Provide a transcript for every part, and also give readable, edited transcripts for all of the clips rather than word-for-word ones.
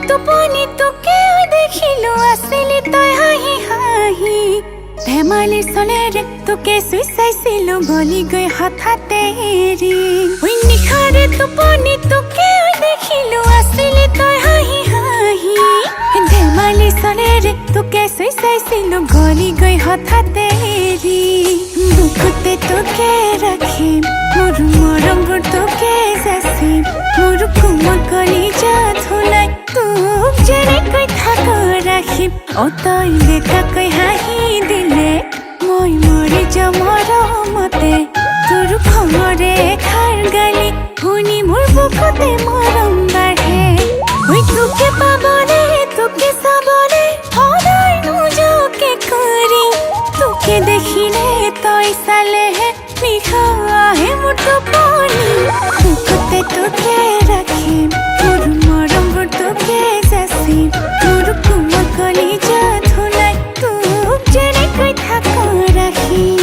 টোপনি তোকে দেখিলো আছিলি তই হাঁহি হাঁহি ধেমালিৰ চলেৰে তোকে চুই চাইছিলো গলি গৈ হঠাতে এৰি নিশাৰে টোপনি তোকে দেখিলো আছিলি তই হাঁহি হাঁহি ধেমালিৰ চলেৰে তোকে চুই চাইছিলো গলি গৈ হঠাতে এৰি বুকুতে তোকে ৰাখিম মোৰ মৰমবোৰ তোকে যাচিম মোৰ কোমল কলিজা ধুলাই তোক যেনেকৈ থাক ৰাখিম তই দেখাকৈ হাঁহি দিলে মই মৰি যাম মৰমতে তোৰ খঙৰে এষাৰ গালি শুনি মোৰ বুকুতে মৰম বাঢ়ে তোকে পাবলে তোকে চাবলে সদায় নিজকে কৰিম তোকে দেখিলে তই চালেহে নিশা আহে মোৰ টোপনি বুকুতে তোকে ৰাখিম মোৰ মৰমবোৰ তোকে যাচিম মোৰ কোমল কলিজা ধুলাই তোক যেনেকৈ থাক ৰাখিম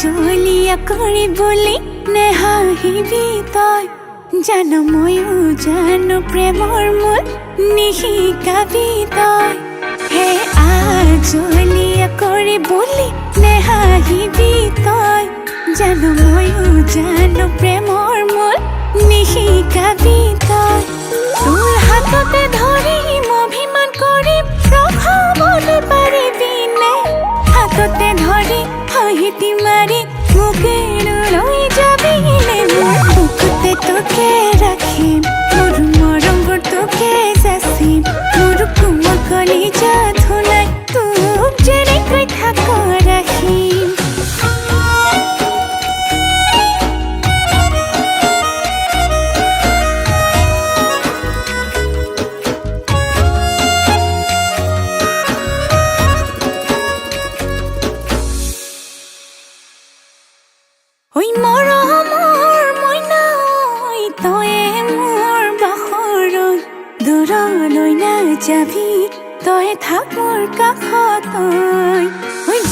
জলিয়া কৰি বুলি নেহাঁহিবি তই জানো ময়ো জানো প্ৰেমৰ মূল নিশিকাবি তই হে জলিয়া কৰি বুলি নেহাঁহিবি তই জানো ময়ো জানো প্ৰেমৰ মূল নিশিকাবি তই তোৰ হাততে ধৰিম অভিমান কৰিম ৰখাবলৈ পাৰিবি নে হাততে ধৰি হাঁহিটি মাৰি মোকে লৈ যাবিনে মোৰ বুকুতে তোকে ৰাখিম মোৰ মৰমবোৰ তোকে যাচিম মোৰ কোমল কলিজা ধুলাই তোক যেনেকৈ থাক ৰাখিম মৰমৰ মইনা তয়ে মোৰ বাসৰৈ দূৰলৈ নাযাবি তই থাক মোৰ কাষত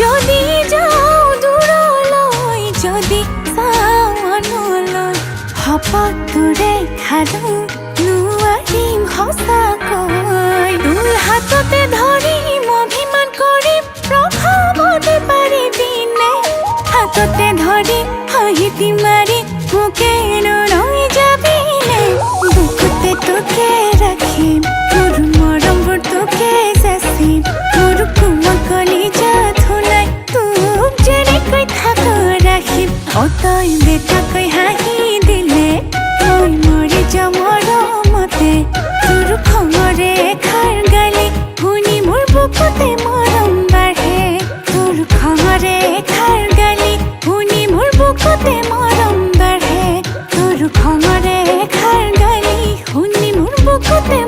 যদি যাওঁ দূৰলৈ যদি চাওঁ মনলৈ শপতটোৰে খালো নোৱাৰিম সঁচাকৈ তোৰ হাততে ধৰিম অভিমান কৰিম ৰখাবলৈ পাৰিবি নে হাততে ধৰি হাঁহিটি মাৰি মোকে লৈ যাবিনে বুকুতে তোকে ৰাখিম মোৰ মৰমবোৰ তোকে যাচিম মোৰ কোমল কলিজা ধুলাই তোক যেনেকৈ থাক ৰাখিম তই বেটাকৈ হাঁহি দিলে মই মৰি যাম মৰমতে তোৰ খঙৰে এষাৰ গালি শুনি মোৰ বুকুতে মৰম বাঢ়ে তোৰ খঙৰে এষাৰ গালি শুনি মোৰ বুকুতে মৰম বাঢ়ে তোৰ খঙৰে এষাৰ গালি শুনি মোৰ বুকুতে